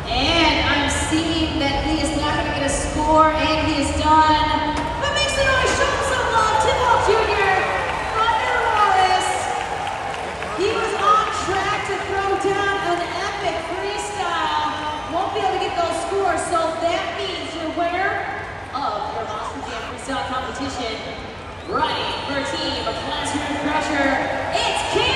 And I'm seeing that he is not going to get a score, and he is done. But make some noise, show him some love. Tip-Off Jr. Thunder Wallace. He was on track to throw down an epic freestyle. Won't be able to get those scores, so that means your winner of your Monster Jam freestyle competition, running for Team Classroom Crusher, it's Cam.